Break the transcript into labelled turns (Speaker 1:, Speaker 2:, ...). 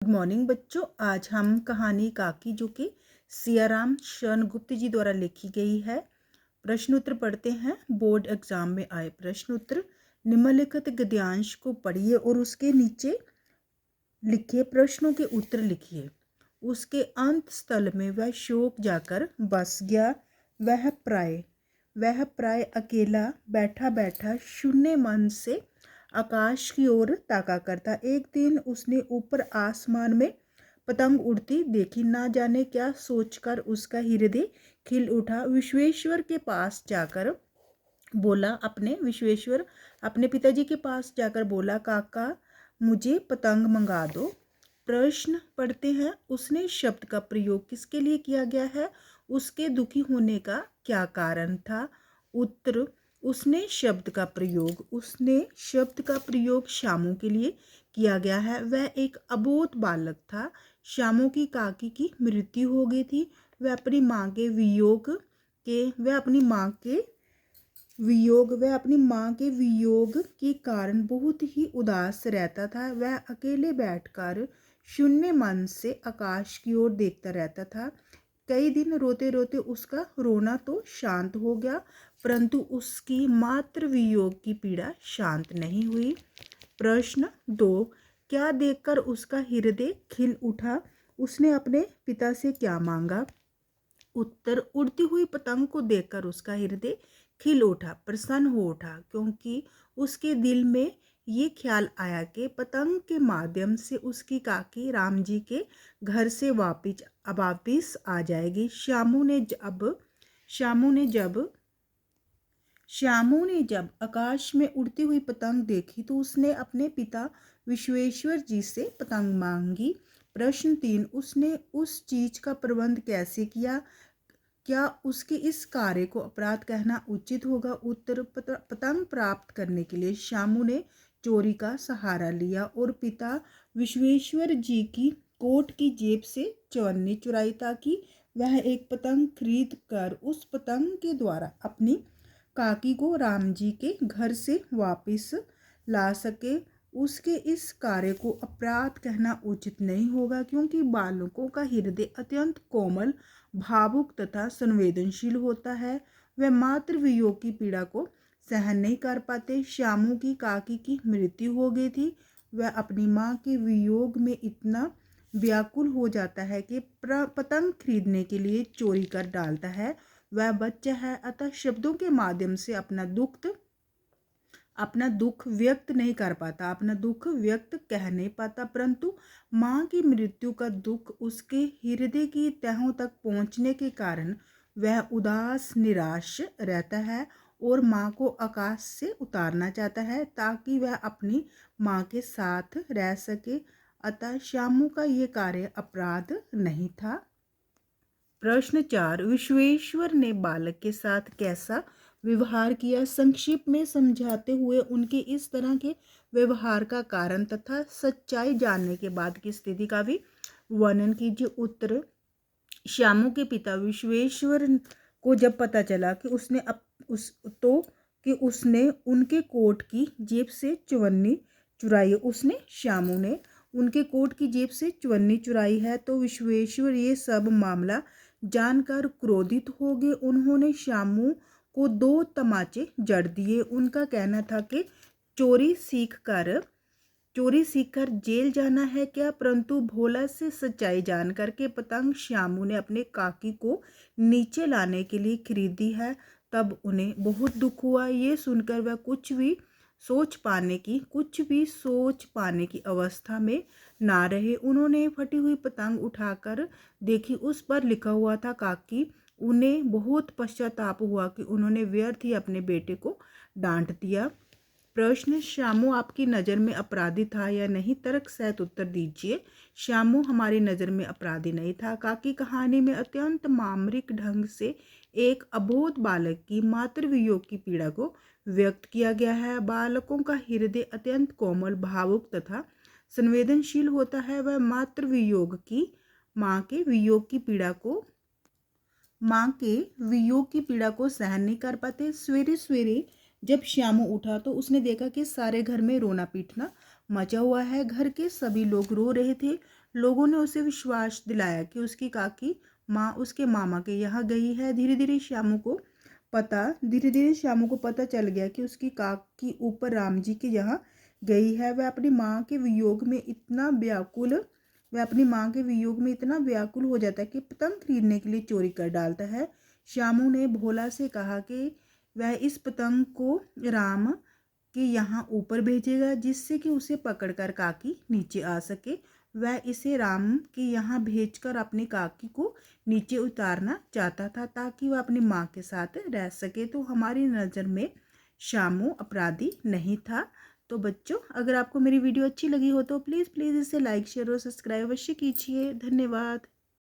Speaker 1: Good morning बच्चों। आज हम कहानी काकी जो कि सियाराम शरणगुप्त जी द्वारा लिखी गई है। प्रश्न उत्तर पढ़ते हैं। बोर्ड एग्जाम में आए प्रश्न उत्तर। निम्नलिखित गद्यांश को पढ़िए और उसके नीचे लिखे प्रश्नों के उत्तर लिखिए। उसके अंत स्थल में वह शोक जाकर बस गया। वह प्राय अकेला बैठा बैठा शून्य मन से आकाश की ओर ताका करता। एक दिन उसने ऊपर आसमान में पतंग उड़ती देखी। ना जाने क्या सोचकर उसका हृदय खिल उठा। विश्वेश्वर के पास जाकर बोला अपने पिताजी के पास जाकर बोला, काका मुझे पतंग मंगा दो। प्रश्न पढ़ते हैं। उसने शब्द का प्रयोग किसके लिए किया गया है? उसके दुखी होने का क्या कारण था? उत्तर, उसने शब्द का प्रयोग श्यामू के लिए किया गया है। वह एक अबोध बालक था। श्यामू की काकी की मृत्यु हो गई थी। वह अपनी माँ के वियोग के कारण बहुत ही उदास रहता था। वह अकेले बैठकर शून्य मन से आकाश की ओर देखता रहता था। कई दिन रोते रोते उसका रोना तो शांत हो गया, परंतु उसकी मातृ वियोग की पीड़ा शांत नहीं हुई। प्रश्न 2, क्या देखकर उसका हृदय खिल उठा? उसने अपने पिता से क्या मांगा? उत्तर, उड़ती हुई पतंग को देखकर उसका हृदय खिल उठा, प्रसन्न हो उठा, क्योंकि उसके दिल में ये ख्याल आया कि पतंग के माध्यम से उसकी काकी राम जी के घर से वापिस आ जाएगी। श्यामू ने जब आकाश में उड़ती हुई पतंग देखी तो उसने अपने पिता विश्वेश्वर जी से पतंग मांगी। प्रश्न 3, उसने उस चीज का प्रबंध कैसे किया? क्या उसके इस कार्य को अपराध कहना उचित होगा? उत्तर, पतंग प्राप्त करने के लिए श्यामू ने चोरी का सहारा लिया और पिता विश्वेश्वर जी की कोट की जेब से चवन्नी चुराई, ताकि वह एक पतंग खरीद कर उस पतंग के द्वारा अपनी काकी को राम जी के घर से वापस ला सके। उसके इस कार्य को अपराध कहना उचित नहीं होगा, क्योंकि बालकों का हृदय अत्यंत कोमल, भावुक तथा संवेदनशील होता है। वे मातृ वियोग की पीड़ा को सहन नहीं कर पाते। श्यामू की काकी की मृत्यु हो गई थी। वह अपनी माँ के वियोग में इतना व्याकुल हो जाता है कि पतंग खरीदने के लिए चोरी कर डालता है। वह बच्चा है, अतः शब्दों के माध्यम से अपना दुख व्यक्त नहीं कर पाता, अपना दुख व्यक्त कह नहीं पाता, परंतु माँ की मृत्यु का दुख उसके हृदय की तहों तक पहुँचने के कारण वह उदास निराश रहता है और माँ को आकाश से उतारना चाहता है, ताकि वह अपनी माँ के साथ रह सके। अतः श्यामू का ये कार्य अपराध नहीं था। प्रश्न 4, विश्वेश्वर ने बालक के साथ कैसा व्यवहार किया? संक्षिप्त में समझाते हुए उनके इस तरह के व्यवहार का कारण तथा सच्चाई जानने के बाद की स्थिति का भी वर्णन कीजिए। उत्तर, श्यामू के पिता विश्वेश्वर को जब पता चला कि उसने उनके कोट की जेब से चवन्नी चुराई है, तो विश्वेश्वर ये सब मामला जानकर क्रोधित हो गए। उन्होंने श्यामू को 2 तमाचे जड़ दिए। उनका कहना था कि चोरी सीखकर जेल जाना है क्या? परंतु भोला से सच्चाई जानकर के पतंग श्यामू ने अपने काकी को नीचे लाने के लिए खरीदी है। तब उन्हें बहुत दुख हुआ। ये सुनकर वह कुछ भी सोच पाने की अवस्था में ना रहे। उन्होंने फटी हुई पतंग उठाकर देखी। उस पर लिखा हुआ था काकी। उन्हें बहुत पश्चाताप हुआ कि उन्होंने व्यर्थ ही अपने बेटे को डांट दिया। प्रश्न, श्यामू आपकी नज़र में अपराधी था या नहीं? तर्क सहित उत्तर दीजिए। श्यामू हमारी नज़र में अपराधी नहीं था। काकी कहानी में अत्यंत मामरिक ढंग से एक अबोध बालक की मातृ वियोग की पीड़ा को व्यक्त किया गया है। बालकों का हृदय अत्यंत कोमल, भावुक तथा संवेदनशील होता है। वह माँ के वियोग की पीड़ा को सहन नहीं कर पाते। सवेरे सवेरे जब श्यामू उठा तो उसने देखा कि सारे घर में रोना पीटना मचा हुआ है। घर के सभी लोग रो रहे थे। लोगों ने उसे विश्वास दिलाया कि उसकी काकी माँ उसके मामा के यहाँ गई है। धीरे धीरे श्यामू को पता चल गया कि उसकी काकी ऊपर राम जी के यहाँ गई है। वह अपनी माँ के वियोग में इतना व्याकुल हो जाता है कि पतंग खरीदने के लिए चोरी कर डालता है। श्यामू ने भोला से कहा कि वह इस पतंग को राम के यहाँ ऊपर भेजेगा, जिससे कि उसे पकड़कर काकी नीचे आ सके। वह इसे राम के यहाँ भेजकर अपनी काकी को नीचे उतारना चाहता था ताकि वह अपनी माँ के साथ रह सके। तो हमारी नज़र में श्यामू अपराधी नहीं था। तो बच्चों, अगर आपको मेरी वीडियो अच्छी लगी हो तो प्लीज़ प्लीज़ इसे लाइक शेयर और सब्सक्राइब अवश्य कीजिए। धन्यवाद।